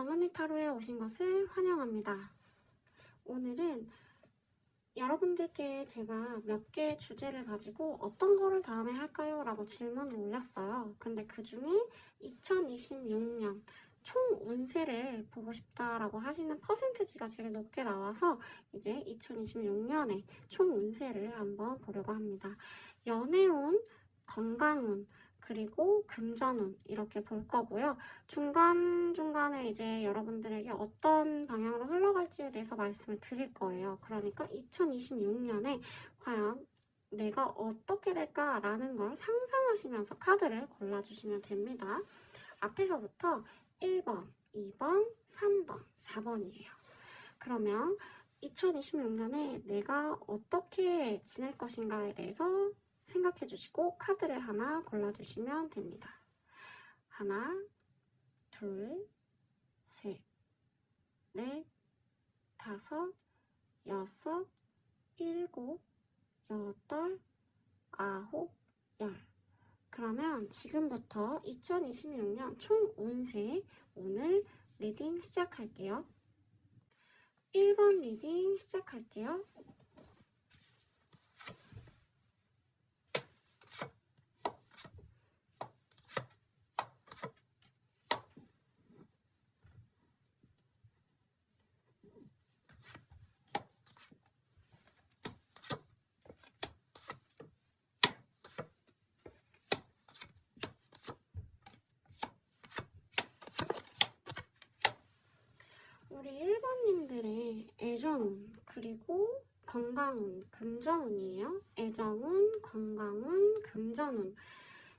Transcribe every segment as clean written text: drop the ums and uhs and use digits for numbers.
왕언니 타로에 오신 것을 환영합니다. 오늘은 여러분들께 제가 몇 개의 주제를 가지고 어떤 거를 다음에 할까요? 라고 질문을 올렸어요. 근데 그 중에 2026년 총 운세를 보고 싶다라고 하시는 퍼센티지가 제일 높게 나와서 이제 2026년에 총 운세를 한번 보려고 합니다. 연애운, 건강운, 그리고 금전운 이렇게 볼 거고요. 중간중간에 이제 여러분들에게 어떤 방향으로 흘러갈지에 대해서 말씀을 드릴 거예요. 그러니까 2026년에 과연 내가 어떻게 될까라는 걸 상상하시면서 카드를 골라주시면 됩니다. 앞에서부터 1번, 2번, 3번, 4번이에요. 그러면 2026년에 내가 어떻게 지낼 것인가에 대해서 생각해 주시고 카드를 하나 골라주시면 됩니다. 하나, 둘, 셋, 넷, 다섯, 여섯, 일곱, 여덟, 아홉, 열. 그러면 지금부터 2026년 총 운세 오늘 리딩 시작할게요. 1번 리딩 시작할게요. 우리 1번님들의 애정운, 그리고 건강운, 금전운이에요. 애정운, 건강운, 금전운.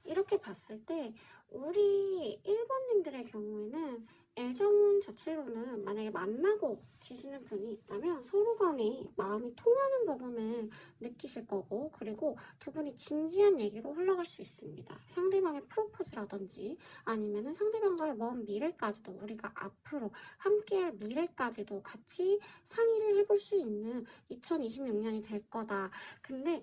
이렇게 봤을 때 우리 1번님들의 경우에는 애정운 자체로는 만약에 만나고 계시는 분이 있다면 서로 간에 마음이 통하는 부분을 느끼실 거고, 그리고 두 분이 진지한 얘기로 흘러갈 수 있습니다. 상대방의 프로포즈라든지 아니면 상대방과의 먼 미래까지도, 우리가 앞으로 함께할 미래까지도 같이 상의를 해볼 수 있는 2026년이 될 거다. 근데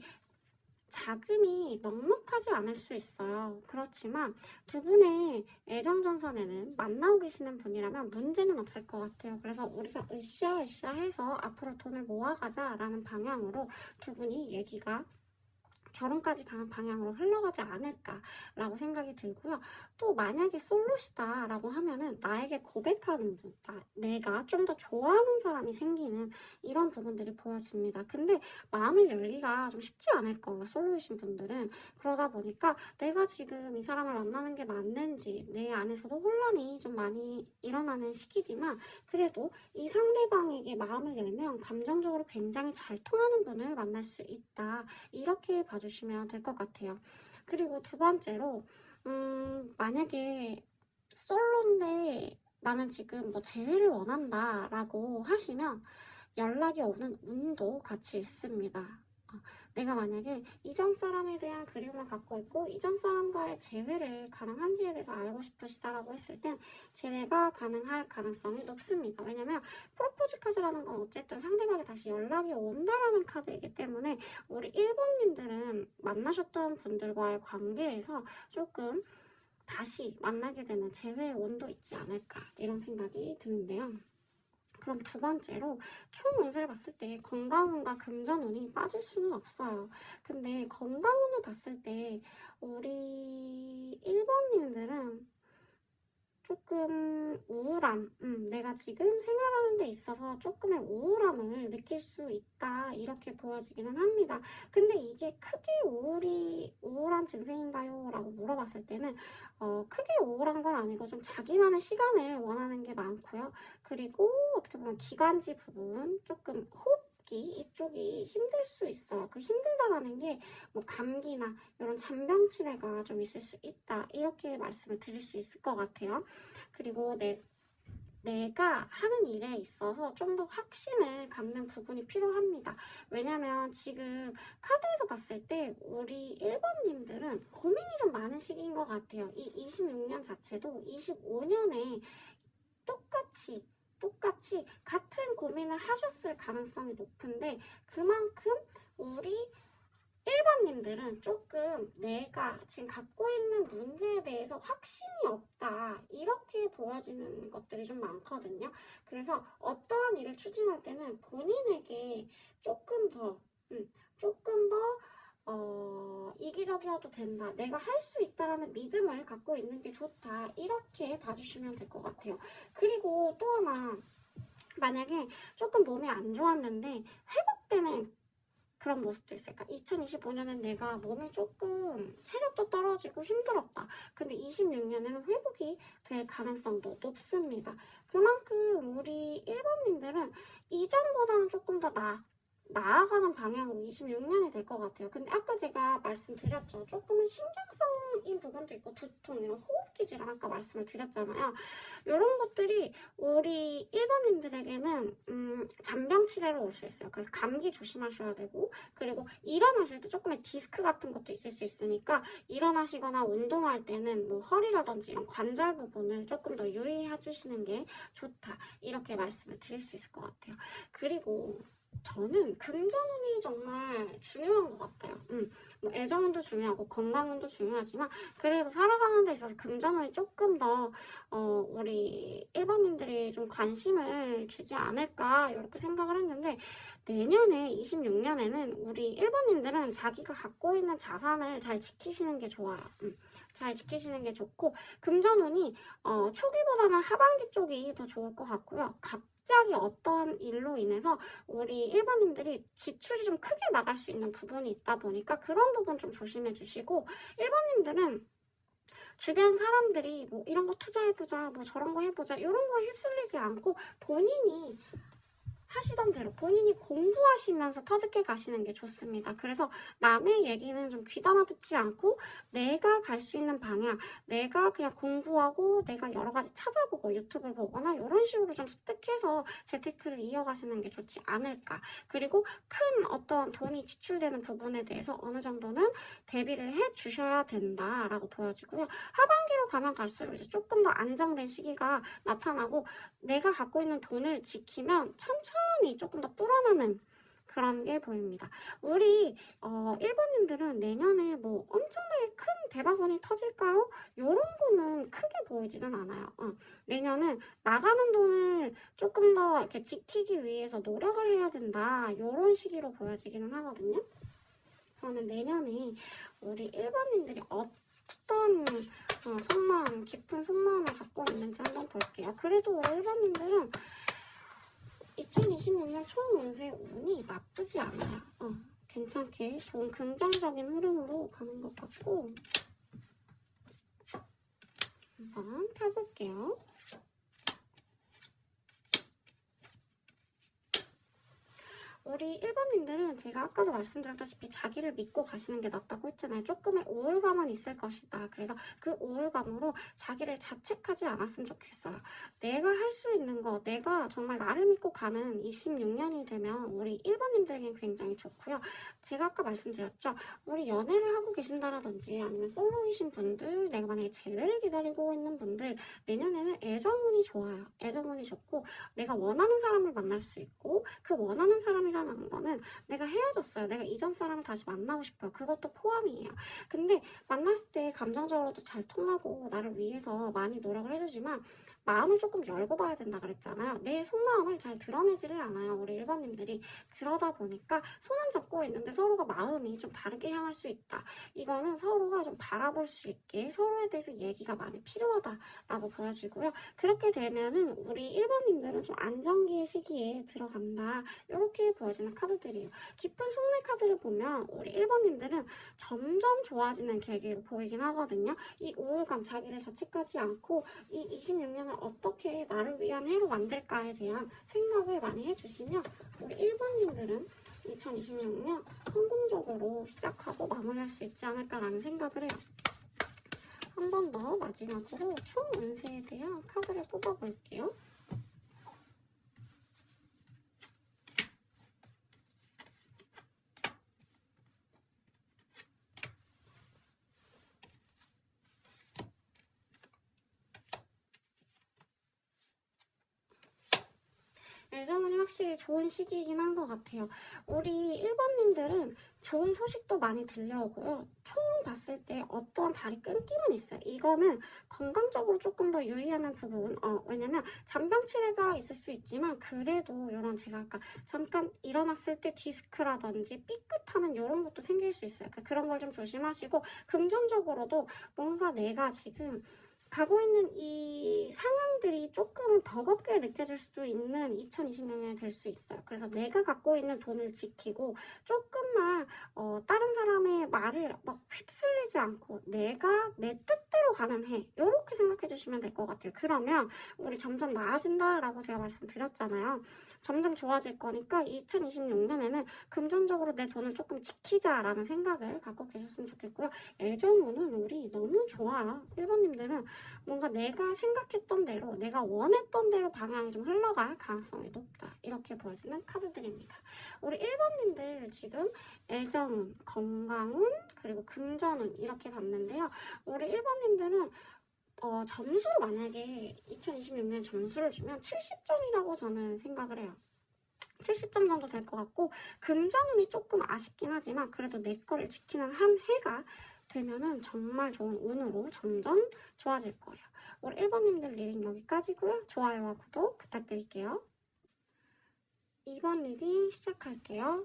자금이 넉넉하지 않을 수 있어요. 그렇지만 두 분의 애정전선에는 만나고 계시는 분이라면 문제는 없을 것 같아요. 그래서 우리가 으쌰으쌰 해서 앞으로 돈을 모아가자라는 방향으로 두 분이 얘기가 결혼까지 가는 방향으로 흘러가지 않을까라고 생각이 들고요. 또 만약에 솔로시다 라고 하면은 나에게 고백하는 분, 내가 좀 더 좋아하는 사람이 생기는 이런 부분들이 보여집니다. 근데 마음을 열기가 좀 쉽지 않을 거예요, 솔로이신 분들은. 그러다 보니까 내가 지금 이 사람을 만나는 게 맞는지 내 안에서도 혼란이 좀 많이 일어나는 시기지만, 그래도 이 상대방에게 마음을 열면 감정적으로 굉장히 잘 통하는 분을 만날 수 있다, 이렇게 봐주시면 될 것 같아요. 그리고 두 번째로 만약에 솔로인데 나는 지금 뭐 재회를 원한다 라고 하시면 연락이 오는 운도 같이 있습니다. 내가 만약에 이전 사람에 대한 그리움을 갖고 있고 이전 사람과의 재회를 가능한지에 대해서 알고 싶으시다라고 했을 땐 재회가 가능할 가능성이 높습니다. 왜냐면 프로포즈 카드라는 건 어쨌든 상대방이 다시 연락이 온다라는 카드이기 때문에 우리 1번님들은 만나셨던 분들과의 관계에서 조금 다시 만나게 되는 재회의 운도 있지 않을까, 이런 생각이 드는데요. 그럼 두 번째로 총 운세를 봤을 때 건강운과 금전운이 빠질 수는 없어요. 근데 건강운을 봤을 때 우리 1번님들은 조금 우울함, 내가 지금 생활하는 데 있어서 조금의 우울함을 느낄 수 있다, 이렇게 보여지기는 합니다. 근데 이게 크게 우울한 증세인가요? 라고 물어봤을 때는 크게 우울한 건 아니고 좀 자기만의 시간을 원하는 게 많고요. 그리고 어떻게 보면 기관지 부분, 조금 호흡기 이쪽이 힘들 수 있어요. 그 힘들다라는 게 뭐 감기나 이런 잔병 치레가 좀 있을 수 있다, 이렇게 말씀을 드릴 수 있을 것 같아요. 그리고 내가 하는 일에 있어서 좀 더 확신을 갖는 부분이 필요합니다. 왜냐면 지금 카드에서 봤을 때 우리 1번님들은 고민이 좀 많은 시기인 것 같아요. 이 26년 자체도 25년에 똑같이 같은 고민을 하셨을 가능성이 높은데, 그만큼 우리 1번님들은 조금 내가 지금 갖고 있는 문제에 대해서 확신이 없다 이렇게 보여지는 것들이 좀 많거든요. 그래서 어떠한 일을 추진할 때는 본인에게 조금 더 조금 더 이기적이어도 된다. 내가 할 수 있다라는 믿음을 갖고 있는 게 좋다. 이렇게 봐주시면 될 것 같아요. 그리고 또 하나, 만약에 조금 몸이 안 좋았는데 회복되는 그런 모습도 있어요. 그러니까 2025년엔 내가 몸이 조금 체력도 떨어지고 힘들었다. 근데 26년에는 회복이 될 가능성도 높습니다. 그만큼 우리 1번님들은 이전보다는 조금 더 나아가는 방향으로 26년이 될 것 같아요. 근데 아까 제가 말씀드렸죠. 조금은 신경성인 부분도 있고 두통, 이런 호흡기 질환 아까 말씀을 드렸잖아요. 이런 것들이 우리 1번님들에게는 잔병 치레로 올 수 있어요. 그래서 감기 조심하셔야 되고, 그리고 일어나실 때 조금의 디스크 같은 것도 있을 수 있으니까 일어나시거나 운동할 때는 뭐 허리라든지 이런 관절 부분을 조금 더 유의해 주시는 게 좋다. 이렇게 말씀을 드릴 수 있을 것 같아요. 그리고 저는 금전운이 정말 중요한 것 같아요. 뭐 애정운도 중요하고 건강운도 중요하지만 그래도 살아가는 데 있어서 금전운이 조금 더 우리 1번님들이 좀 관심을 주지 않을까 이렇게 생각을 했는데, 내년에 26년에는 우리 1번님들은 자기가 갖고 있는 자산을 잘 지키시는 게 좋아요. 잘 지키시는 게 좋고, 금전운이 초기보다는 하반기 쪽이 더 좋을 것 같고요. 갑자기 어떤 일로 인해서 우리 1번님들이 지출이 좀 크게 나갈 수 있는 부분이 있다 보니까 그런 부분 좀 조심해 주시고, 1번님들은 주변 사람들이 뭐 이런 거 투자해보자, 뭐 저런 거 해보자, 이런 거에 휩쓸리지 않고 본인이 하시던 대로 본인이 공부하시면서 터득해 가시는 게 좋습니다. 그래서 남의 얘기는 좀 귀담아 듣지 않고 내가 갈 수 있는 방향, 내가 그냥 공부하고 내가 여러 가지 찾아보고 유튜브를 보거나 이런 식으로 좀 습득해서 재테크를 이어가시는 게 좋지 않을까. 그리고 큰 어떤 돈이 지출되는 부분에 대해서 어느 정도는 대비를 해 주셔야 된다라고 보여지고요. 하반기로 가면 갈수록 이제 조금 더 안정된 시기가 나타나고, 내가 갖고 있는 돈을 지키면 천천히 조금 더 불어나는 그런 게 보입니다. 우리 1번님들은 내년에 뭐 엄청나게 큰 대박운이 터질까요? 이런 거는 크게 보이지는 않아요. 내년은 나가는 돈을 조금 더 이렇게 지키기 위해서 노력을 해야 된다. 이런 시기로 보여지기는 하거든요. 그러면 내년에 우리 1번님들이 어떤 속마음, 깊은 속마음을 갖고 있는지 한번 볼게요. 그래도 우리 1번님들은 2026년 총 운세 운이 나쁘지 않아요. 괜찮게 좋은 긍정적인 흐름으로 가는 것 같고, 한번 펴볼게요. 우리 1번님들은 제가 아까도 말씀드렸다시피 자기를 믿고 가시는 게 낫다고 했잖아요. 조금의 우울감은 있을 것이다. 그래서 그 우울감으로 자기를 자책하지 않았으면 좋겠어요. 내가 할 수 있는 거, 내가 정말 나를 믿고 가는 26년이 되면 우리 1번님들에겐 굉장히 좋고요. 제가 아까 말씀드렸죠. 우리 연애를 하고 계신다라든지 아니면 솔로이신 분들, 내가 만약에 재회를 기다리고 있는 분들, 내년에는 애정운이 좋아요. 애정운이 좋고 내가 원하는 사람을 만날 수 있고, 그 원하는 사람이라는 거는 내가 헤어졌어요. 내가 이전 사람을 다시 만나고 싶어요. 그것도 포함이에요. 근데 만났을 때 감정적으로도 잘 통하고 나를 위해서 많이 노력을 해주지만 마음을 조금 열고 봐야 된다 그랬잖아요. 내 속마음을 잘 드러내지를 않아요. 우리 1번님들이. 그러다 보니까 손은 잡고 있는데 서로가 마음이 좀 다르게 향할 수 있다. 이거는 서로가 좀 바라볼 수 있게 서로에 대해서 얘기가 많이 필요하다라고 보여지고요. 그렇게 되면은 우리 1번님들은 좀 안정기의 시기에 들어간다. 이렇게 보여지는 카드들이에요. 깊은 속내 카드를 보면 우리 1번님들은 점점 좋아지는 계기로 보이긴 하거든요. 이 우울감, 자기를 자책하지 않고 이 26년을 어떻게 나를 위한 해로 만들까에 대한 생각을 많이 해주시면 우리 1번님들은 2026년 성공적으로 시작하고 마무리할 수 있지 않을까라는 생각을 해요. 한 번 더 마지막으로 총 운세에 대한 카드를 뽑아볼게요. 애정운이 확실히 좋은 시기이긴 한 것 같아요. 우리 1번님들은 좋은 소식도 많이 들려오고요. 총 봤을 때 어떠한 다리 끊김은 있어요. 이거는 건강적으로 조금 더 유의하는 부분. 왜냐면 잔병치레가 있을 수 있지만 그래도 이런 제가 아까 잠깐 일어났을 때 디스크라든지 삐끗하는 이런 것도 생길 수 있어요. 그러니까 그런 걸 좀 조심하시고 금전적으로도 뭔가 내가 지금 가고 있는 이 상황들이 조금은 버겁게 느껴질 수도 있는 2026년이 될 수 있어요. 그래서 내가 갖고 있는 돈을 지키고 조금만 다른 사람의 말을 막 휩쓸리지 않고 내가 내 뜻대로 가는 해. 이렇게 생각해 주시면 될 것 같아요. 그러면 우리 점점 나아진다라고 제가 말씀드렸잖아요. 점점 좋아질 거니까 2026년에는 금전적으로 내 돈을 조금 지키자라는 생각을 갖고 계셨으면 좋겠고요. 애정운은 우리 너무 좋아요. 1번님들은 뭔가 내가 생각했던 대로 내가 원했던 대로 방향이 좀 흘러갈 가능성이 높다. 이렇게 보여지는 카드들입니다. 우리 1번님들 지금 애정운, 건강운, 그리고 금전운 이렇게 봤는데요. 우리 1번님들은 점수로 만약에 2026년 점수를 주면 70점이라고 저는 생각을 해요. 70점 정도 될 것 같고 금전운이 조금 아쉽긴 하지만 그래도 내 거를 지키는 한 해가 되면은 정말 좋은 운으로 점점 좋아질 거예요. 우리 1번님들 리딩 여기까지고요. 좋아요와 구독 부탁드릴게요. 2번 리딩 시작할게요.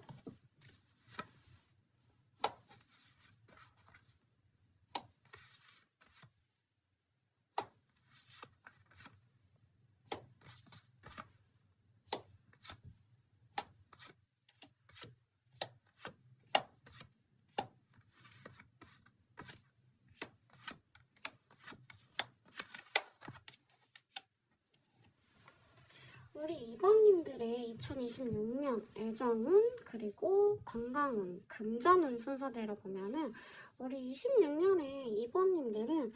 우리 2번님들의 2026년 애정운 그리고 건강운, 금전운 순서대로 보면은 우리 26년에 2번님들은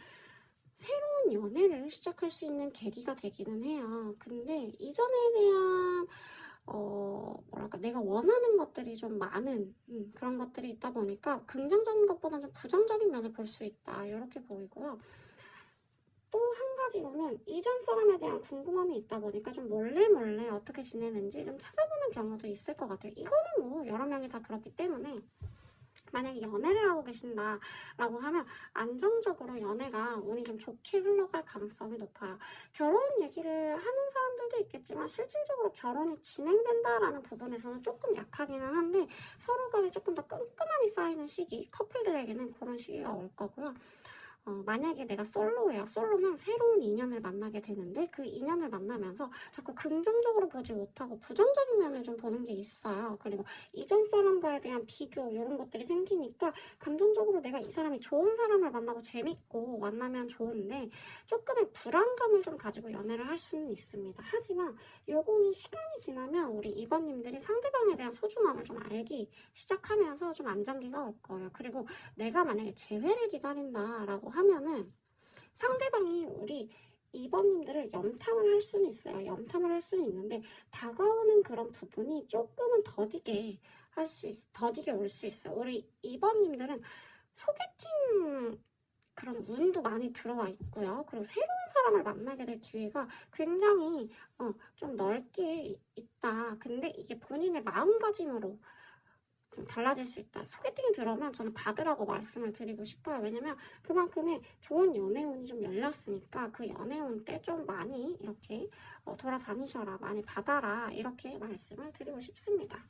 새로운 연애를 시작할 수 있는 계기가 되기는 해요. 근데 이전에 대한 뭐랄까 내가 원하는 것들이 좀 많은 그런 것들이 있다 보니까 긍정적인 것보다는 좀 부정적인 면을 볼 수 있다. 이렇게 보이고요. 또 한 가지로는 이전 사람에 대한 궁금함이 있다 보니까 좀 몰래 어떻게 지내는지 좀 찾아보는 경우도 있을 것 같아요. 이거는 뭐 여러 명이 다 그렇기 때문에 만약에 연애를 하고 계신다라고 하면 안정적으로 연애가 운이 좀 좋게 흘러갈 가능성이 높아요. 결혼 얘기를 하는 사람들도 있겠지만 실질적으로 결혼이 진행된다라는 부분에서는 조금 약하기는 한데 서로 간에 조금 더 끈끈함이 쌓이는 시기, 커플들에게는 그런 시기가 올 거고요. 만약에 내가 솔로예요. 솔로면 새로운 인연을 만나게 되는데 그 인연을 만나면서 자꾸 긍정적으로 보지 못하고 부정적인 면을 좀 보는 게 있어요. 그리고 이전 사람과에 대한 비교 이런 것들이 생기니까 감정적으로 내가 이 사람이 좋은 사람을 만나고 재밌고 만나면 좋은데 조금의 불안감을 좀 가지고 연애를 할 수는 있습니다. 하지만 요거는 시간이 지나면 우리 2번님들이 상대방에 대한 소중함을 좀 알기 시작하면서 좀 안정기가 올 거예요. 그리고 내가 만약에 재회를 기다린다라고 하면은 상대방이 우리 2번님들을 염탐을 할 수는 있어요. 염탐을 할 수는 있는데 다가오는 그런 부분이 조금은 더디게 올 수 있어요. 우리 2번님들은 소개팅 그런 운도 많이 들어와 있고요. 그리고 새로운 사람을 만나게 될 기회가 굉장히 좀 넓게 있다. 근데 이게 본인의 마음가짐으로 좀 달라질 수 있다. 소개팅이 들어오면 저는 받으라고 말씀을 드리고 싶어요. 왜냐면 그만큼의 좋은 연애운이 좀 열렸으니까 그 연애운 때 좀 많이 이렇게 돌아다니셔라, 많이 받아라 이렇게 말씀을 드리고 싶습니다.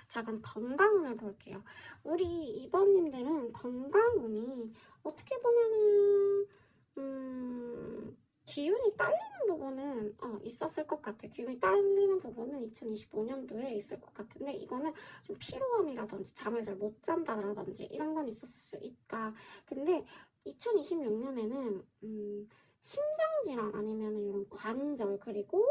자, 그럼 건강운을 볼게요. 우리 2번님들은 건강운이 어떻게 보면은 기운이 딸리는 부분은 있었을 것 같아요. 기운이 딸리는 부분은 2025년도에 있을 것 같은데 이거는 좀 피로함이라든지 잠을 잘 못 잔다라든지 이런 건 있었을 수 있다. 근데 2026년에는 심장질환 아니면 이런 관절 그리고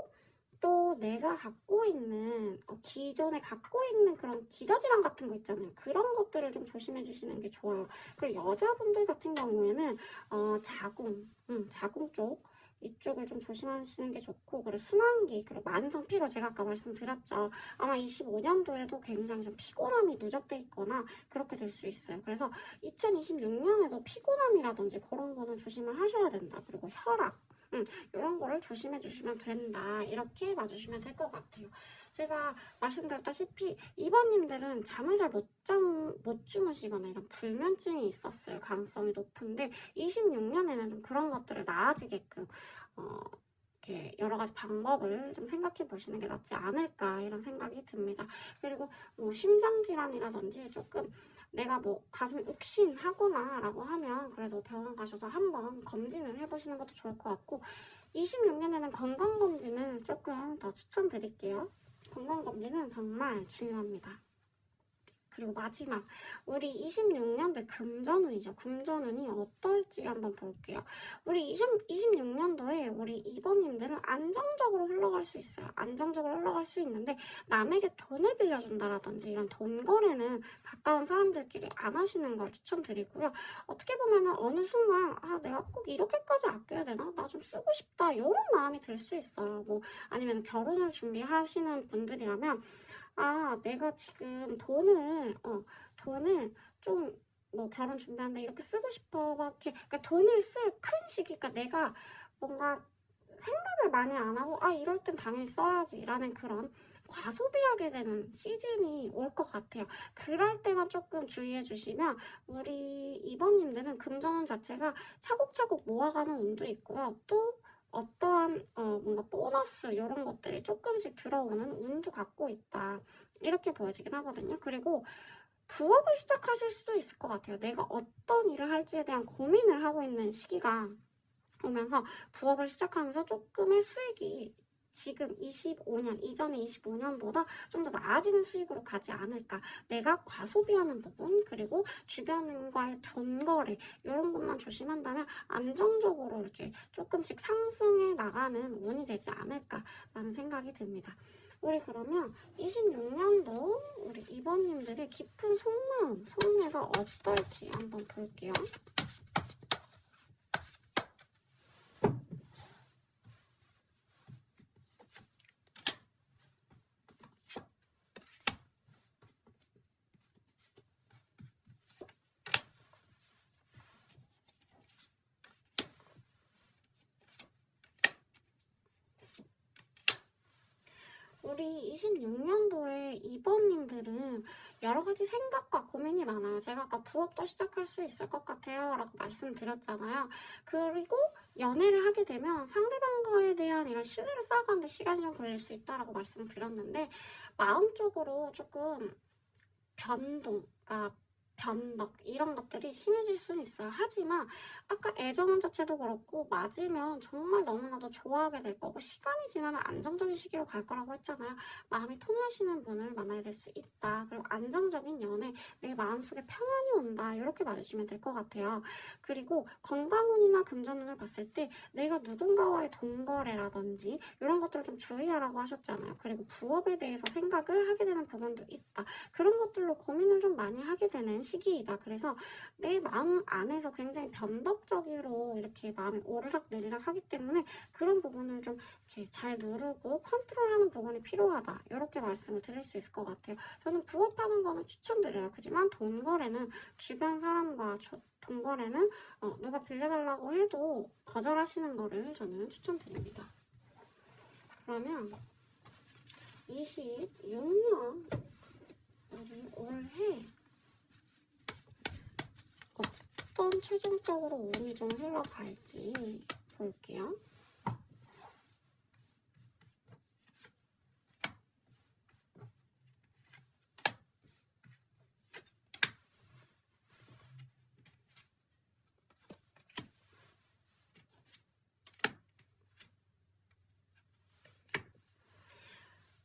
또 내가 갖고 있는 기존에 갖고 있는 그런 기저질환 같은 거 있잖아요. 그런 것들을 좀 조심해 주시는 게 좋아요. 그리고 여자분들 같은 경우에는 자궁 쪽 이쪽을 좀 조심하시는 게 좋고 그리고 순환기 그리고 만성 피로 제가 아까 말씀드렸죠. 아마 25년도에도 굉장히 좀 피곤함이 누적돼 있거나 그렇게 될 수 있어요. 그래서 2026년에도 피곤함이라든지 그런 거는 조심을 하셔야 된다. 그리고 혈압 이런 거를 조심해 주시면 된다. 이렇게 봐주시면 될 것 같아요. 제가 말씀드렸다시피 2번님들은 잠을 잘 못 주무시거나 이런 불면증이 있었을 가능성이 높은데 26년에는 좀 그런 것들을 나아지게끔 이렇게 여러 가지 방법을 좀 생각해 보시는 게 낫지 않을까 이런 생각이 듭니다. 그리고 뭐 심장질환이라든지 조금 내가 뭐 가슴이 욱신하거나 라고 하면 그래도 병원 가셔서 한번 검진을 해보시는 것도 좋을 것 같고 26년에는 건강검진을 조금 더 추천드릴게요. 건강검진은 정말 중요합니다. 그리고 마지막 우리 26년도에 금전운이죠. 금전운이 어떨지 한번 볼게요. 우리 26년도에 우리 2번님들은 안정적으로 흘러갈 수 있어요. 안정적으로 흘러갈 수 있는데 남에게 돈을 빌려준다라든지 이런 돈 거래는 가까운 사람들끼리 안 하시는 걸 추천드리고요. 어떻게 보면은 어느 순간 내가 꼭 이렇게까지 아껴야 되나? 나 좀 쓰고 싶다. 이런 마음이 들 수 있어요. 뭐 아니면 결혼을 준비하시는 분들이라면 내가 지금 돈을 좀, 뭐, 결혼 준비하는데 이렇게 쓰고 싶어. 막 이렇게, 그러니까 돈을 쓸 큰 시기가 내가 뭔가 생각을 많이 안 하고, 이럴 땐 당연히 써야지. 라는 그런 과소비하게 되는 시즌이 올 것 같아요. 그럴 때만 조금 주의해 주시면, 우리 2번님들은 금전운 자체가 차곡차곡 모아가는 운도 있고요. 또, 어떠한 뭔가 보너스 이런 것들이 조금씩 들어오는 운도 갖고 있다. 이렇게 보여지긴 하거든요. 그리고 부업을 시작하실 수도 있을 것 같아요. 내가 어떤 일을 할지에 대한 고민을 하고 있는 시기가 오면서 부업을 시작하면서 조금의 수익이 지금 25년, 이전의 25년보다 좀 더 나아지는 수익으로 가지 않을까. 내가 과소비하는 부분, 그리고 주변과의 돈 거래, 이런 것만 조심한다면 안정적으로 이렇게 조금씩 상승해 나가는 운이 되지 않을까라는 생각이 듭니다. 우리 그러면 26년도 우리 2번님들의 깊은 속마음, 속내가 어떨지 한번 볼게요. 우리 26년도에 2번님들은 여러 가지 생각과 고민이 많아요. 제가 아까 부업도 시작할 수 있을 것 같아요 라고 말씀드렸잖아요. 그리고 연애를 하게 되면 상대방과에 대한 이런 신뢰를 쌓아가는데 시간이 좀 걸릴 수 있다라고 말씀드렸는데 마음적으로 조금 변덕 이런 것들이 심해질 수는 있어요. 하지만 아까 애정은 자체도 그렇고 맞으면 정말 너무나도 좋아하게 될 거고 시간이 지나면 안정적인 시기로 갈 거라고 했잖아요. 마음이 통하시는 분을 만나게 될 수 있다. 그리고 안정적인 연애, 내 마음속에 평안이 온다. 이렇게 봐주시면 될 것 같아요. 그리고 건강운이나 금전운을 봤을 때 내가 누군가와의 돈거래라든지 이런 것들을 좀 주의하라고 하셨잖아요. 그리고 부업에 대해서 생각을 하게 되는 부분도 있다. 그런 것들로 고민을 좀 많이 하게 되는 시기이다. 그래서 내 마음 안에서 굉장히 변덕적으로 이렇게 마음이 오르락내리락 하기 때문에 그런 부분을 좀 이렇게 잘 누르고 컨트롤하는 부분이 필요하다. 이렇게 말씀을 드릴 수 있을 것 같아요. 저는 부업하는 거는 추천드려요. 그렇지만 돈 거래는 주변 사람과 돈 거래는 누가 빌려달라고 해도 거절하시는 거를 저는 추천드립니다. 그러면 26년 우리 올해 어떤 최종적으로 운이 좀 흘러갈지 볼게요.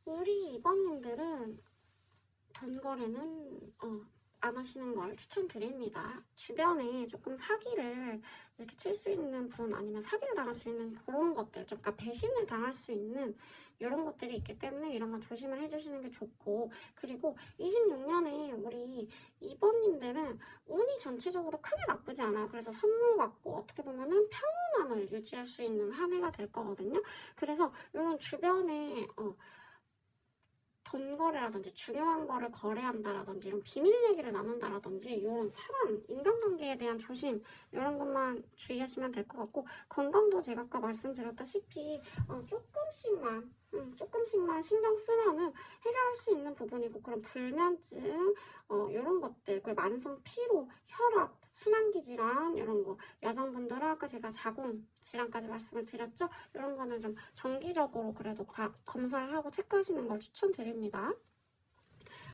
우리 2번님들은 돈 거래는 안 하시는 걸 추천드립니다. 주변에 조금 사기를 이렇게 칠 수 있는 분 아니면 사기를 당할 수 있는 그런 것들, 그러니까 배신을 당할 수 있는 이런 것들이 있기 때문에 이런 건 조심을 해주시는 게 좋고, 그리고 26년에 우리 2번님들은 운이 전체적으로 크게 나쁘지 않아요. 그래서 선물 같고 어떻게 보면은 평온함을 유지할 수 있는 한 해가 될 거거든요. 그래서 이런 주변에 돈거래라든지 중요한 거를 거래한다라든지 이런 비밀 얘기를 나눈다라든지 이런 사람, 인간관계에 대한 조심 이런 것만 주의하시면 될 것 같고, 건강도 제가 아까 말씀드렸다시피 조금씩만 신경 쓰면은 해결할 수 있는 부분이고, 그런 불면증 이런 것들, 그리고 만성 피로, 혈압, 순환기 질환 이런 거, 여성분들은 아까 제가 자궁 질환까지 말씀을 드렸죠. 이런 거는 좀 정기적으로 그래도 검사를 하고 체크하시는 걸 추천드립니다.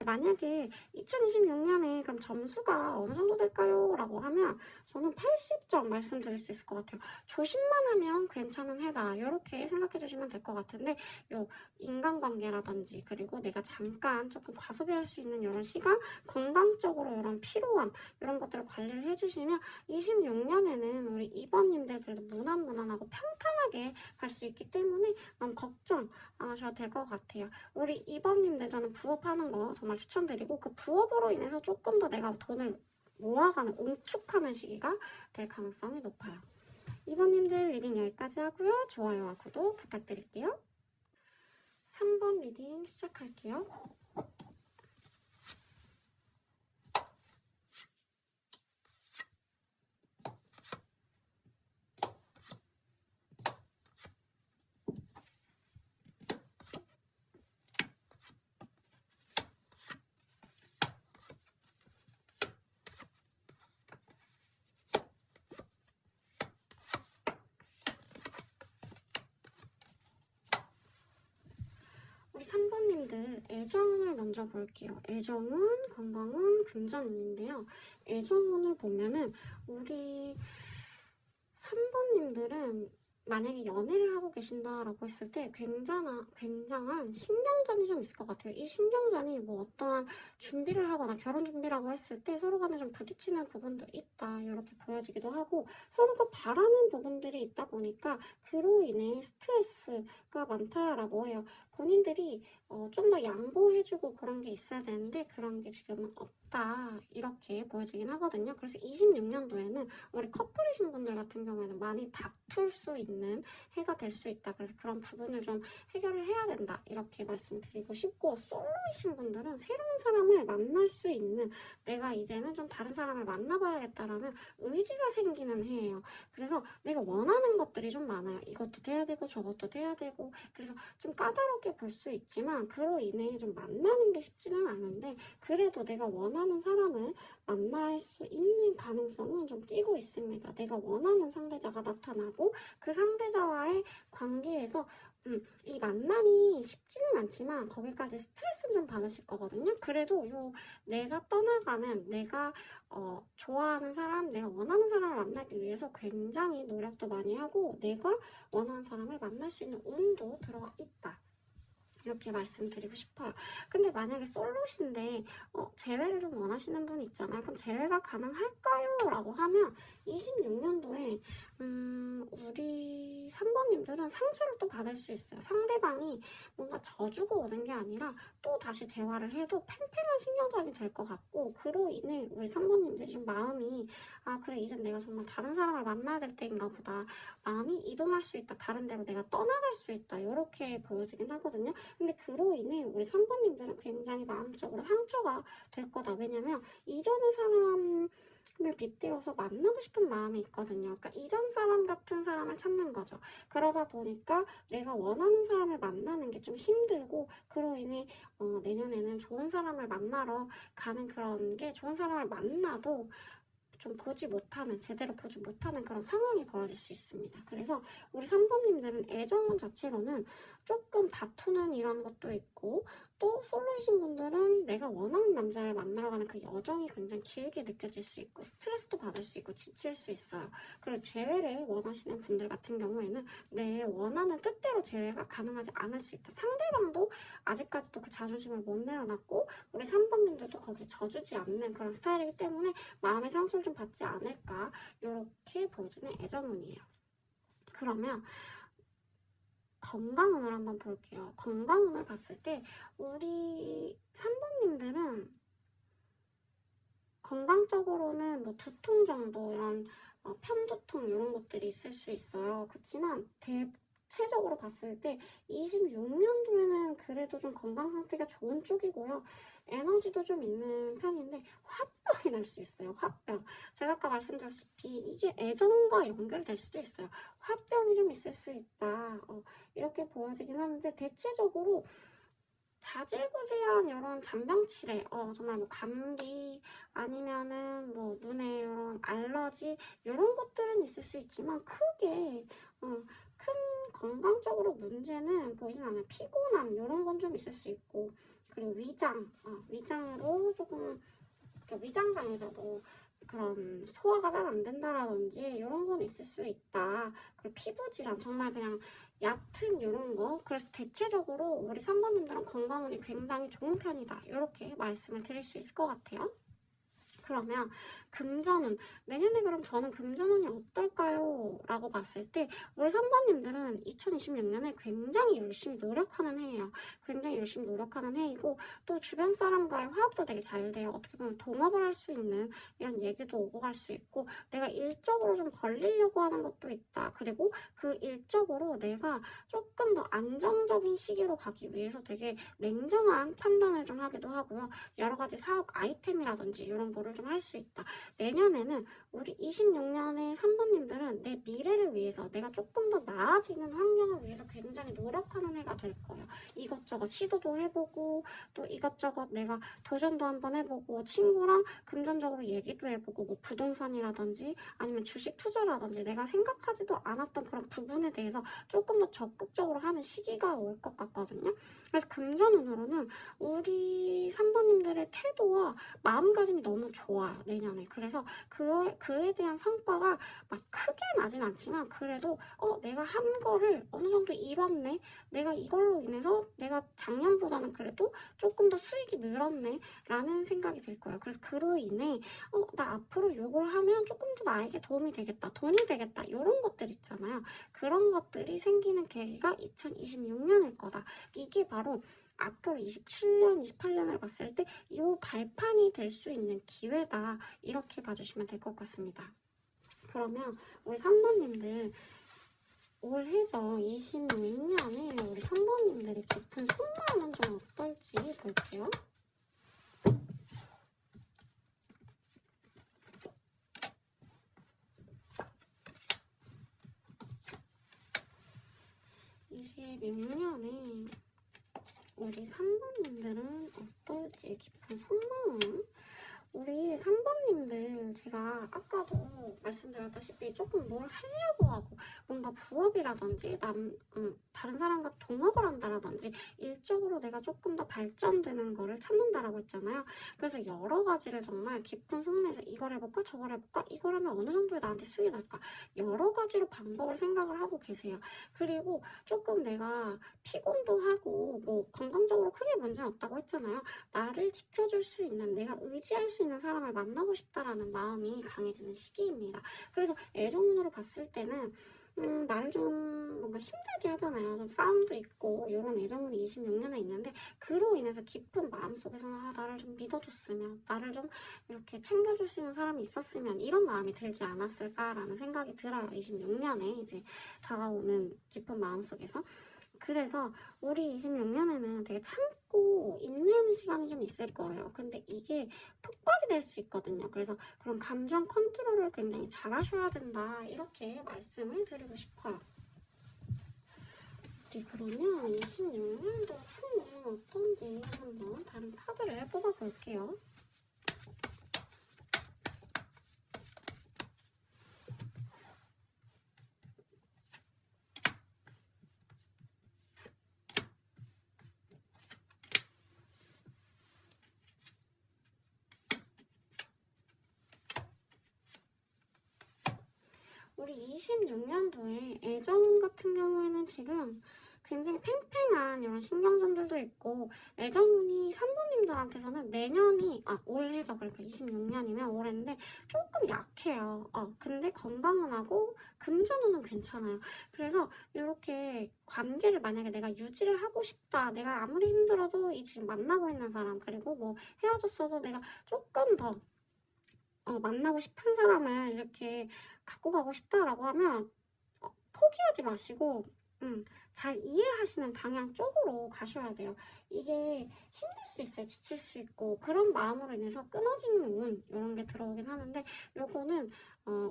만약에 2026년에 그럼 점수가 어느 정도 될까요? 라고 하면 저는 80점 말씀드릴 수 있을 것 같아요. 조심만 하면 괜찮은 해다, 이렇게 생각해 주시면 될 것 같은데, 요 인간관계라든지 그리고 내가 잠깐 조금 과소비할 수 있는 이런 시간, 건강적으로 이런 피로함 이런 것들을 관리를 해주시면 26년에는 우리 2번님들 그래도 무난무난하고 평탄하게 갈 수 있기 때문에 너무 걱정 안 하셔도 될 것 같아요. 우리 2번님들 저는 부업하는 거 정말 추천드리고, 그 부업으로 인해서 조금 더 내가 돈을 모아가는, 옹축하는 시기가 될 가능성이 높아요. 2번님들 리딩 여기까지 하고요. 좋아요와 구독 부탁드릴게요. 3번 리딩 시작할게요. 우리 3번님들 애정운을 먼저 볼게요. 애정운, 건강운, 금전운인데요. 애정운을 보면은 우리 3번님들은 만약에 연애를 하고 계신다라고 했을 때 굉장한 신경전이 좀 있을 것 같아요. 이 신경전이 뭐 어떠한 준비를 하거나 결혼 준비라고 했을 때 서로 간에 좀 부딪히는 부분도 있다, 이렇게 보여지기도 하고, 서로가 바라는 부분들이 있다 보니까 그로 인해 스트레스가 많다라고 해요. 본인들이 좀 더 양보해주고 그런 게 있어야 되는데 그런 게 지금은 없다, 이렇게 보여지긴 하거든요. 그래서 26년도에는 우리 커플이신 분들 같은 경우에는 많이 다툴 수 있는 해가 될 수 있다. 그래서 그런 부분을 좀 해결을 해야 된다, 이렇게 말씀드리고 싶고, 솔로이신 분들은 새로운 사람을 만날 수 있는, 내가 이제는 좀 다른 사람을 만나봐야겠다라는 의지가 생기는 해예요. 그래서 내가 원하는 것들이 좀 많아요. 이것도 돼야 되고 저것도 돼야 되고, 그래서 좀 까다롭게 볼 수 있지만 그로 인해 좀 만나는 게 쉽지는 않은데, 그래도 내가 원하는 사람을 만날 수 있는 가능성은 좀 띄고 있습니다. 내가 원하는 상대자가 나타나고 그 상대자와의 관계에서 이 만남이 쉽지는 않지만 거기까지 스트레스는 좀 받으실 거거든요. 그래도 내가 떠나가는, 내가 좋아하는 사람, 내가 원하는 사람을 만나기 위해서 굉장히 노력도 많이 하고 내가 원하는 사람을 만날 수 있는 운도 들어가 있다, 이렇게 말씀드리고 싶어요. 근데 만약에 솔로신데 재회를 좀 원하시는 분이 있잖아요. 그럼 재회가 가능할까요? 라고 하면 26년도에 우리 3번님들은 상처를 또 받을 수 있어요. 상대방이 뭔가 져주고 오는 게 아니라 또 다시 대화를 해도 팽팽한 신경전이 될 것 같고, 그로 인해 우리 3번님들이 좀 마음이 그래, 이젠 내가 정말 다른 사람을 만나야 될 때인가 보다, 마음이 이동할 수 있다, 다른 데로 내가 떠나갈 수 있다, 이렇게 보여지긴 하거든요. 근데 그로 인해 우리 3번님들은 굉장히 마음적으로 상처가 될 거다. 왜냐면 이전의 사람을 빗대어서 만나고 싶은 마음이 있거든요. 그러니까 이전 사람 같은 사람을 찾는 거죠. 그러다 보니까 내가 원하는 사람을 만나는 게 좀 힘들고, 그로 인해 내년에는 좋은 사람을 만나러 가는, 그런 게 좋은 사람을 만나도 좀 제대로 보지 못하는 그런 상황이 벌어질 수 있습니다. 그래서 우리 3번님들은 애정 자체로는 조금 다투는 이런 것도 있고, 또 솔로이신 분들은 내가 원하는 남자를 만나러 가는 그 여정이 굉장히 길게 느껴질 수 있고 스트레스도 받을 수 있고 지칠 수 있어요. 그리고 재회를 원하시는 분들 같은 경우에는 내 원하는 뜻대로 재회가 가능하지 않을 수 있다. 상대방도 아직까지도 그 자존심을 못 내려놨고 우리 3번님들도 거기에 져주지 않는 그런 스타일이기 때문에 마음의 상처를 좀 받지 않을까, 이렇게 보여지는 애정운이에요. 그러면 건강운을 한번 볼게요. 건강운을 봤을 때 우리 3번님들은 건강적으로는 뭐 두통 정도, 이런 편두통 이런 것들이 있을 수 있어요. 그렇지만 대체적으로 봤을 때 26년도에는 그래도 좀 건강 상태가 좋은 쪽이고요. 에너지도 좀 있는 편인데 화병이 날 수 있어요. 화병. 제가 아까 말씀드렸다시피 이게 애정과 연결될 수도 있어요. 화병이 좀 있을 수 있다. 이렇게 보여지긴 하는데 대체적으로 자질구레한 이런 잔병치레, 정말 뭐 감기 아니면은 뭐 눈에 이런 알러지 이런 것들은 있을 수 있지만 크게 큰 건강적으로 문제는 보이진 않아요. 피곤함 이런 건 좀 있을 수 있고, 그리고 위장으로 조금 위장장애죠. 그런 소화가 잘 안 된다라든지 이런 건 있을 수 있다. 그리고 피부 질환 정말 그냥 얕은 이런 거. 그래서 대체적으로 우리 3번님들은 건강운이 굉장히 좋은 편이다. 이렇게 말씀을 드릴 수 있을 것 같아요. 그러면 금전운, 내년에 그럼 저는 금전운이 어떨까요? 라고 봤을 때 우리 3번님들은 2026년에 굉장히 열심히 노력하는 해예요. 굉장히 열심히 노력하는 해이고, 또 주변 사람과의 화합도 되게 잘 돼요. 어떻게 보면 동업을 할 수 있는 이런 얘기도 오고 갈 수 있고, 내가 일적으로 좀 벌리려고 하는 것도 있다. 그리고 그 일적으로 내가 조금 더 안정적인 시기로 가기 위해서 되게 냉정한 판단을 좀 하기도 하고요. 여러 가지 사업 아이템이라든지 이런 거를 좀 할 수 있다. 내년에는 우리 26년의 3번님들은 내 미래를 위해서, 내가 조금 더 나아지는 환경을 위해서 굉장히 노력하는 해가 될 거예요. 이것저것 시도도 해보고, 또 이것저것 내가 도전도 한번 해보고, 친구랑 금전적으로 얘기도 해보고, 뭐 부동산이라든지 아니면 주식 투자라든지 내가 생각하지도 않았던 그런 부분에 대해서 조금 더 적극적으로 하는 시기가 올 것 같거든요. 그래서 금전운으로는 우리 3번님들의 태도와 마음가짐이 너무 좋아요, 내년에. 그래서 그에 대한 성과가 막 크게 나진 않지만, 그래도 내가 한 거를 어느 정도 이뤘네, 내가 이걸로 인해서 내가 작년보다는 그래도 조금 더 수익이 늘었네 라는 생각이 들 거예요. 그래서 그로 인해 나 앞으로 이걸 하면 조금 더 나에게 도움이 되겠다, 돈이 되겠다, 이런 것들 있잖아요. 그런 것들이 생기는 계기가 2026년일 거다. 이게 바로 앞으로 27년, 28년을 봤을 때 이 발판이 될 수 있는 기회다. 이렇게 봐주시면 될 것 같습니다. 그러면 우리 3번님들 올해죠. 26년에 우리 3번님들의 깊은 속마음은 좀 어떨지 볼게요. (26년에) 우리 3번님들은 어떨지 깊은 속마음. 우리 3번님들 제가 아까도 말씀드렸다시피 조금 뭘 하려고 하고, 뭔가 부업이라든지 다른 사람과 동업을 한다라든지 일적으로 내가 조금 더 발전되는 거를 찾는다라고 했잖아요. 그래서 여러 가지를 정말 깊은 속내에서 이걸 해볼까 저걸 해볼까, 이걸 하면 어느 정도에 나한테 수익이 날까, 여러 가지로 방법을 생각을 하고 계세요. 그리고 조금 내가 피곤도 하고 뭐 건강적으로 크게 문제는 없다고 했잖아요. 나를 지켜줄 수 있는, 내가 의지할 수 있는 사람을 만나고 싶다라는 마음이 강해지는 시기입니다. 그래서 애정운으로 봤을 때는 나를 좀 뭔가 힘들게 하잖아요. 좀 싸움도 있고 이런 애정운이 26년에 있는데, 그로 인해서 깊은 마음속에서는 나를 좀 믿어줬으면, 나를 좀 이렇게 챙겨줄 수 있는 사람이 있었으면, 이런 마음이 들지 않았을까라는 생각이 들어요. 26년에 이제 다가오는 깊은 마음속에서. 그래서 우리 26년에는 되게 참고 있는 시간이 좀 있을 거예요. 근데 이게 폭발이 될 수 있거든요. 그래서 그런 감정 컨트롤을 굉장히 잘 하셔야 된다. 이렇게 말씀을 드리고 싶어요. 우리 그러면 26년도 총 어떤지 한번 다른 카드를 뽑아 볼게요. 우리 26년도에 애정 같은 경우에는 지금 굉장히 팽팽한 이런 신경전들도 있고, 애정운이 3번님들한테서는 내년이, 올해죠. 그러니까 26년이면 올해인데 조금 약해요. 근데 건강운하고 금전운은 괜찮아요. 그래서 이렇게 관계를 만약에 내가 유지를 하고 싶다, 내가 아무리 힘들어도 이 지금 만나고 있는 사람, 그리고 뭐 헤어졌어도 내가 조금 더 만나고 싶은 사람을 이렇게 갖고 가고 싶다라고 하면 포기하지 마시고 잘 이해하시는 방향 쪽으로 가셔야 돼요. 이게 힘들 수 있어요. 지칠 수 있고 그런 마음으로 인해서 끊어지는 운 이런 게 들어오긴 하는데 요거는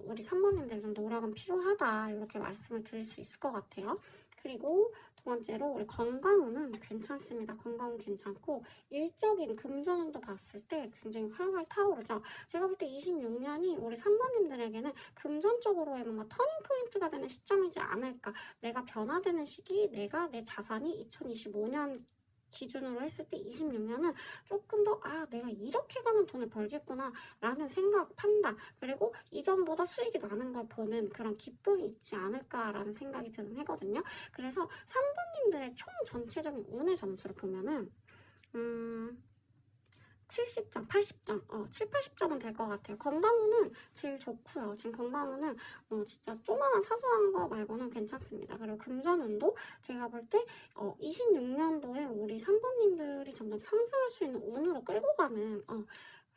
우리 3번님들 좀 노력은 필요하다 이렇게 말씀을 드릴 수 있을 것 같아요. 그리고 두 번째로 우리 건강운은 괜찮습니다. 건강운 괜찮고 일적인 금전운도 봤을 때 굉장히 활활 타오르죠. 제가 볼 때 26년이 우리 3번님들에게는 금전적으로의 뭔가 터닝포인트가 되는 시점이지 않을까. 내가 변화되는 시기, 내가 내 자산이 2025년 기준으로 했을 때 26년은 조금 더 내가 이렇게 가면 돈을 벌겠구나 라는 생각, 판단, 그리고 이전보다 수익이 나는 걸 보는 그런 기쁨이 있지 않을까라는 생각이 드는 해거든요. 그래서 3번님들의 총 전체적인 운의 점수를 보면은 70점, 80점, 7, 80점은 될 것 같아요. 건강운은 제일 좋고요. 지금 건강운은 진짜 조그만한 사소한 거 말고는 괜찮습니다. 그리고 금전운도 제가 볼 때 26년도에 우리 3번님들이 점점 상승할 수 있는 운으로 끌고 가는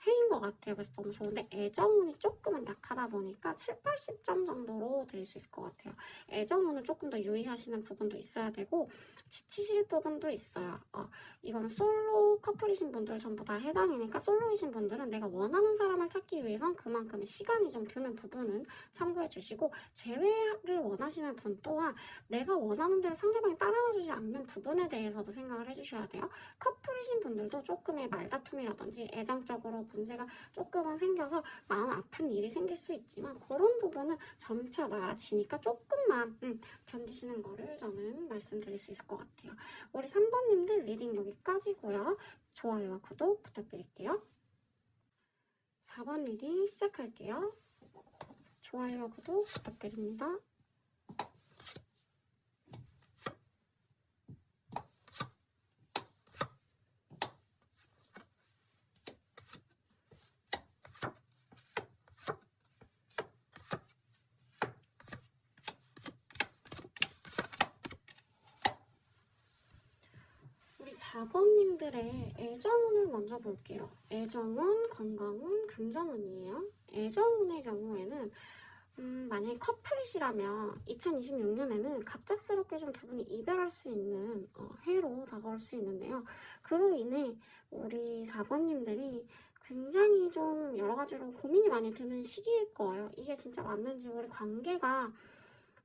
해인 것 같아요. 그래서 너무 좋은데 애정운이 조금은 약하다 보니까 7, 80점 정도로 드릴 수 있을 것 같아요. 애정운은 조금 더 유의하시는 부분도 있어야 되고 지치실 부분도 있어요. 이건 솔로 커플이신 분들 전부 다 해당이니까 솔로이신 분들은 내가 원하는 사람을 찾기 위해선 그만큼의 시간이 좀 드는 부분은 참고해 주시고 재회를 원하시는 분 또한 내가 원하는 대로 상대방이 따라와주지 않는 부분에 대해서도 생각을 해주셔야 돼요. 커플이신 분들도 조금의 말다툼이라든지 애정적으로 문제가 조금은 생겨서 마음 아픈 일이 생길 수 있지만 그런 부분은 점차 나아지니까 조금만 견디시는 거를 저는 말씀드릴 수 있을 것 같아요. 우리 3번님들 리딩 여기까지고요. 좋아요와 구독 부탁드릴게요. 4번 리딩 시작할게요. 좋아요와 구독 부탁드립니다. 우리 4번님들의 애정운을 먼저 볼게요. 애정운, 건강운, 금전운이에요. 애정운의 경우에는 만약에 커플이시라면 2026년에는 갑작스럽게 좀 두 분이 이별할 수 있는 해로 다가올 수 있는데요. 그로 인해 우리 4번님들이 굉장히 좀 여러 가지로 고민이 많이 드는 시기일 거예요. 이게 진짜 맞는지 우리 관계가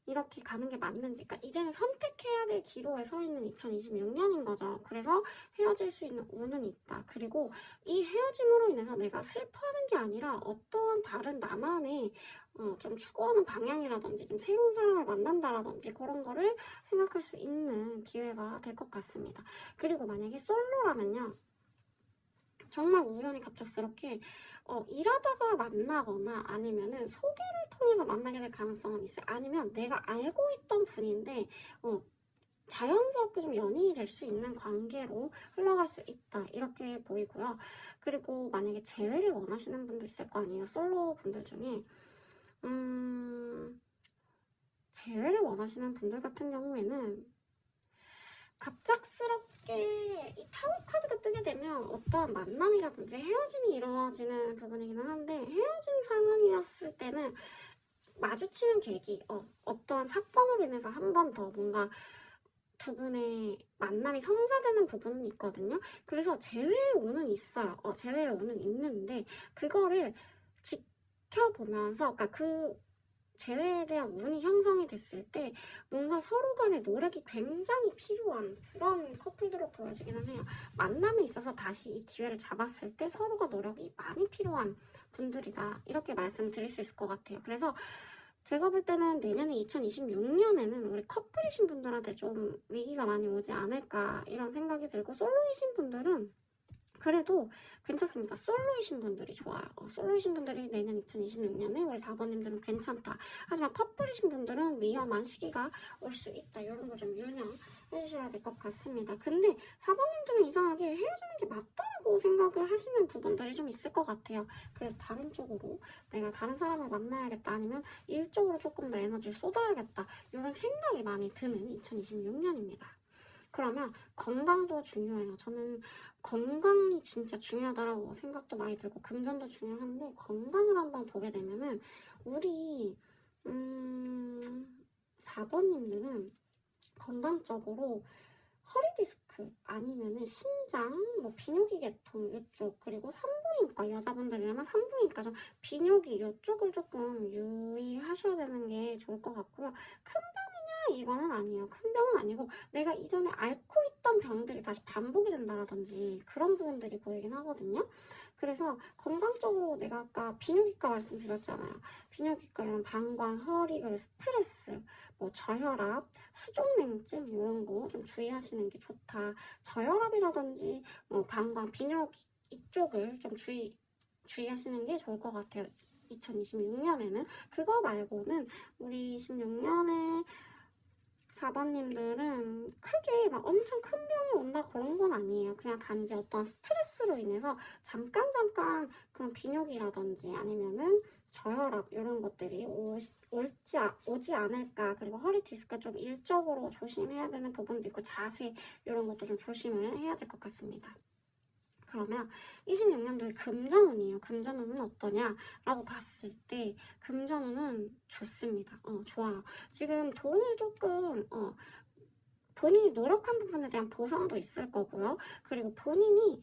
이렇게 가는 게 맞는지, 그러니까 이제는 선택해야 될 기로에 서 있는 2026년인 거죠. 그래서 헤어질 수 있는 운은 있다. 그리고 이 헤어짐으로 인해서 내가 슬퍼하는 게 아니라 어떠한 다른 나만의 좀 추구하는 방향이라든지 좀 새로운 사람을 만난다라든지 그런 거를 생각할 수 있는 기회가 될 것 같습니다. 그리고 만약에 솔로라면요. 정말 우연히 갑작스럽게 일하다가 만나거나 아니면은 소개를 통해서 만나게 될 가능성은 있어요. 아니면 내가 알고 있던 분인데 자연스럽게 좀 연인이 될 수 있는 관계로 흘러갈 수 있다 이렇게 보이고요. 그리고 만약에 재회를 원하시는 분도 있을 거 아니에요. 솔로 분들 중에 재회를 원하시는 분들 같은 경우에는 갑작스럽게 이 타로 카드가 뜨게 되면 어떠한 만남이라든지 헤어짐이 이루어지는 부분이기는 한데 헤어진 상황이었을 때는 마주치는 계기, 어떠한 사건으로 인해서 한 번 더 뭔가 두 분의 만남이 성사되는 부분은 있거든요. 그래서 재회의 운은 있어요. 재회의 운은 있는데 그거를 지켜보면서 그러니까 그 재회에 대한 운이 형성이 됐을 때 뭔가 서로 간의 노력이 굉장히 필요한 그런 커플들로 보여지기는 해요. 만남에 있어서 다시 이 기회를 잡았을 때 서로가 노력이 많이 필요한 분들이다. 이렇게 말씀드릴 수 있을 것 같아요. 그래서 제가 볼 때는 내년에 2026년에는 우리 커플이신 분들한테 좀 위기가 많이 오지 않을까 이런 생각이 들고 솔로이신 분들은 그래도 괜찮습니다. 솔로이신 분들이 좋아요. 솔로이신 분들이 내년 2026년에 우리 4번님들은 괜찮다. 하지만 커플이신 분들은 위험한 시기가 올 수 있다. 이런 걸 좀 유념해주셔야 될 것 같습니다. 근데 4번님들은 이상하게 헤어지는 게 맞다고 생각을 하시는 부분들이 좀 있을 것 같아요. 그래서 다른 쪽으로 내가 다른 사람을 만나야겠다. 아니면 일적으로 조금 더 에너지를 쏟아야겠다. 이런 생각이 많이 드는 2026년입니다. 그러면 건강도 중요해요. 저는 건강이 진짜 중요하다고 생각도 많이 들고 금전도 중요한데 건강을 한번 보게 되면은 우리 4번님들은 건강적으로 허리 디스크 아니면은 신장, 뭐 비뇨기 계통 이쪽, 그리고 산부인과, 여자분들이라면 산부인과 좀 비뇨기 이쪽을 조금 유의하셔야 되는 게 좋을 것 같고요. 큰 병이냐 이거는 아니에요. 큰 병은 아니고 내가 이전에 앓고 있던 병들이 다시 반복이 된다라든지 그런 부분들이 보이긴 하거든요. 그래서 건강적으로 내가 아까 비뇨기과 말씀드렸잖아요. 비뇨기과 이런 방광, 허리, 그리고 스트레스, 뭐 저혈압, 수족냉증 이런 거 좀 주의하시는 게 좋다. 저혈압이라든지 뭐 방광, 비뇨기 이쪽을 좀 주의하시는 게 좋을 것 같아요. 2026년에는 그거 말고는 우리 26년에 4번님들은 크게 막 엄청 큰 병이 온다 그런 건 아니에요. 그냥 단지 어떤 스트레스로 인해서 잠깐 그런 비뇨기라든지 아니면은 저혈압 이런 것들이 오지 않을까. 그리고 허리 디스크 좀 일적으로 조심해야 되는 부분도 있고 자세 이런 것도 좀 조심을 해야 될 것 같습니다. 그러면 26년도에 금전운이에요. 금전운은 어떠냐라고 봤을 때 금전운은 좋습니다. 좋아요. 지금 돈을 조금 본인이 노력한 부분에 대한 보상도 있을 거고요. 그리고 본인이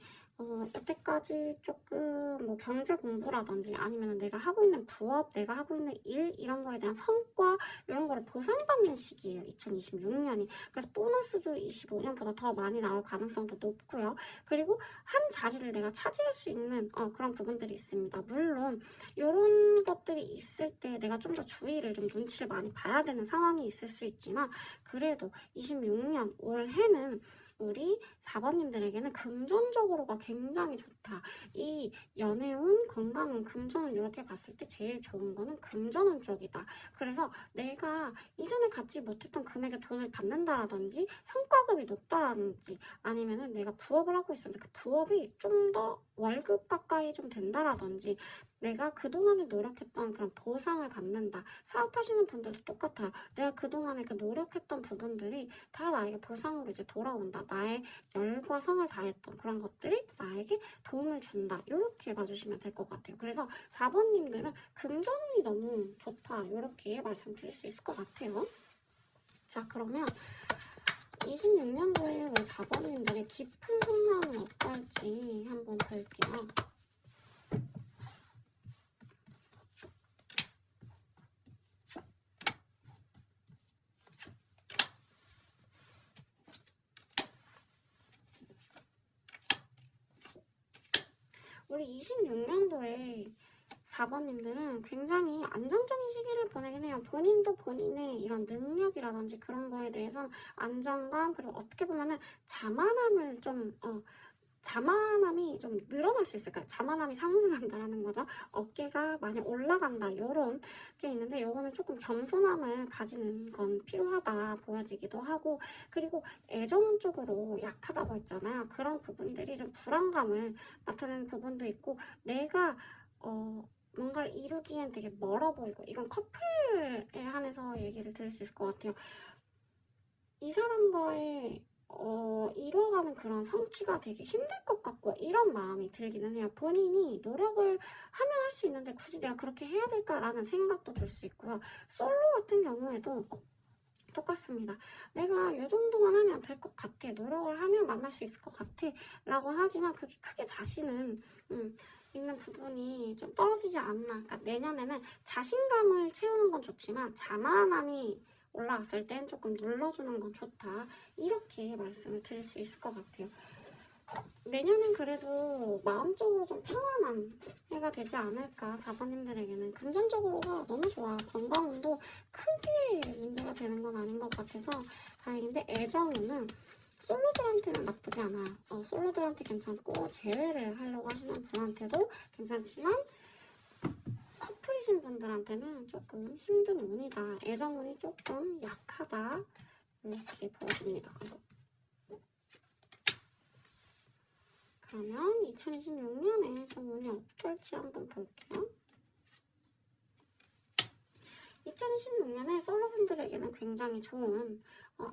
여태까지 조금 뭐 경제 공부라든지 아니면 내가 하고 있는 부업, 내가 하고 있는 일 이런 거에 대한 성과 이런 거를 보상받는 시기예요. 2026년이. 그래서 보너스도 25년보다 더 많이 나올 가능성도 높고요. 그리고 한 자리를 내가 차지할 수 있는 그런 부분들이 있습니다. 물론 이런 것들이 있을 때 내가 좀 더 주의를 좀 눈치를 많이 봐야 되는 상황이 있을 수 있지만 그래도 26년 올해는 우리 4번님들에게는 금전적으로가 굉장히 좋다. 이 연애운, 건강운, 금전운 이렇게 봤을 때 제일 좋은 거는 금전운 쪽이다. 그래서 내가 이전에 갖지 못했던 금액의 돈을 받는다라든지 성과급이 높다라든지 아니면은 내가 부업을 하고 있었는데 그 부업이 좀 더 월급 가까이 좀 된다라든지 내가 그동안에 노력했던 그런 보상을 받는다. 사업하시는 분들도 똑같아요. 내가 그동안에 그 노력했던 부분들이 다 나에게 보상으로 이제 돌아온다. 나의 열과 성을 다했던 그런 것들이 나에게 도움을 준다. 이렇게 봐주시면 될 것 같아요. 그래서 4번님들은 금전운이 너무 좋다. 이렇게 말씀드릴 수 있을 것 같아요. 자, 그러면 26년도에 우리 4번님들의 깊은 속마음은 어떨지 한번 볼게요. 우리 26년도에 4번님들은 굉장히 안정적인 시기를 보내긴 해요. 본인도 본인의 이런 능력이라든지 그런 거에 대해서 안정감, 그리고 어떻게 보면은 자만함이 좀 늘어날 수 있을까요? 자만함이 상승한다라는 거죠. 어깨가 많이 올라간다 이런 게 있는데 이거는 조금 겸손함을 가지는 건 필요하다 보여지기도 하고 그리고 애정운 쪽으로 약하다고 했잖아요. 그런 부분들이 좀 불안감을 나타내는 부분도 있고 내가 뭔가를 이루기엔 되게 멀어 보이고 이건 커플에 한해서 얘기를 들을 수 있을 것 같아요. 이 사람과의 이뤄가는 그런 성취가 되게 힘들 것 같고 이런 마음이 들기는 해요. 본인이 노력을 하면 할 수 있는데 굳이 내가 그렇게 해야 될까라는 생각도 들 수 있고요. 솔로 같은 경우에도 똑같습니다. 내가 이 정도만 하면 될 것 같아. 노력을 하면 만날 수 있을 것 같아. 라고 하지만 그게 크게 자신은 있는 부분이 좀 떨어지지 않나. 그러니까 내년에는 자신감을 채우는 건 좋지만 자만함이 올라갔을 땐 조금 눌러주는 건 좋다. 이렇게 말씀을 드릴 수 있을 것 같아요. 내년엔 그래도 마음적으로 좀 평안한 해가 되지 않을까. 4번님들에게는 금전적으로가 너무 좋아요. 건강운도 크게 문제가 되는 건 아닌 것 같아서 다행인데 애정운은 솔로들한테는 나쁘지 않아요. 솔로들한테 괜찮고 재회를 하려고 하시는 분한테도 괜찮지만 커플이신 분들한테는 조금 힘든 운이다. 애정운이 조금 약하다. 이렇게 보여집니다. 그러면 2026년에 좀 운이 어떨지 한번 볼게요. 2026년에 솔로분들에게는 굉장히 좋은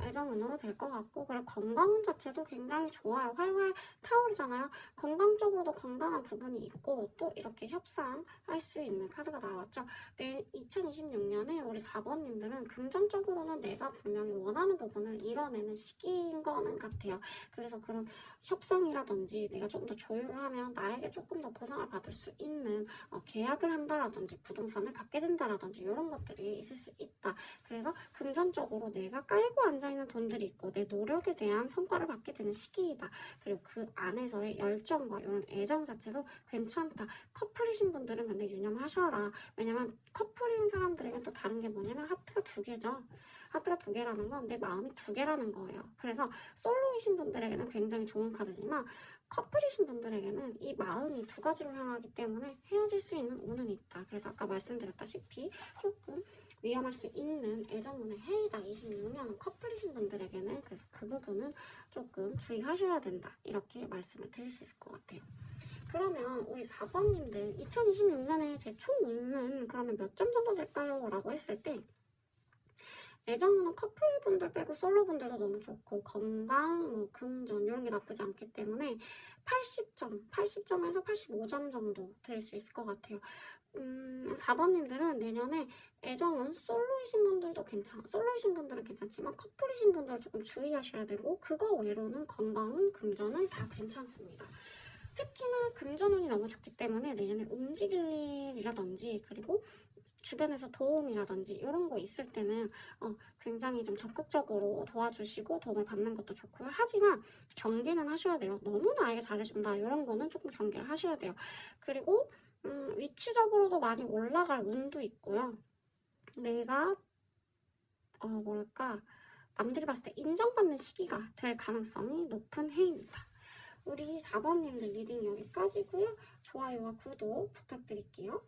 애정운으로 될 것 같고, 그리고 건강 자체도 굉장히 좋아요. 활활 타오르잖아요. 건강적으로도 건강한 부분이 있고, 또 이렇게 협상할 수 있는 카드가 나왔죠. 2026년에 우리 4번님들은 금전적으로는 내가 분명히 원하는 부분을 이뤄내는 시기인 거는 같아요. 그래서 그런 협상이라든지 내가 좀 더 조율을 하면 나에게 조금 더 보상을 받을 수 있는 계약을 한다라든지 부동산을 갖게 된다라든지 이런 것들이 있을 수 있다. 그래서 금전적으로 내가 깔고 앉아있는 돈들이 있고 내 노력에 대한 성과를 받게 되는 시기이다. 그리고 그 안에서의 열정과 이런 애정 자체도 괜찮다. 커플이신 분들은 근데 유념하셔라. 왜냐면 커플인 사람들에게 또 다른 게 뭐냐면 하트가 2개죠. 하트가 2개라는 건 내 마음이 2개라는 거예요. 그래서 솔로이신 분들에게는 굉장히 좋은 카드지만 커플이신 분들에게는 이 마음이 2가지로 향하기 때문에 헤어질 수 있는 운은 있다. 그래서 아까 말씀드렸다시피 조금 위험할 수 있는 애정운의 해이다. 26년은 커플이신 분들에게는. 그래서 그 부분은 조금 주의하셔야 된다. 이렇게 말씀을 드릴 수 있을 것 같아요. 그러면 우리 4번님들 2026년에 제 총 운은 그러면 몇 점 정도 될까요? 라고 했을 때 애정운은 커플분들 빼고 솔로분들도 너무 좋고 건강, 금전 이런 게 나쁘지 않기 때문에 80점에서 85점 정도 드릴 수 있을 것 같아요. 4번님들은 내년에 애정은 솔로이신 분들도 솔로이신 분들은 괜찮지만 커플이신 분들은 조금 주의하셔야 되고 그거 외로는 건강은, 금전은 다 괜찮습니다. 특히나 금전운이 너무 좋기 때문에 내년에 움직일 일이라든지 그리고 주변에서 도움이라든지 이런 거 있을 때는 굉장히 좀 적극적으로 도와주시고 도움을 받는 것도 좋고요. 하지만 경계는 하셔야 돼요. 너무 나에게 잘해준다 이런 거는 조금 경계를 하셔야 돼요. 그리고 위치적으로도 많이 올라갈 운도 있고요. 내가 남들이 봤을 때 인정받는 시기가 될 가능성이 높은 해입니다. 우리 4번님들 리딩 여기까지고요. 좋아요와 구독 부탁드릴게요.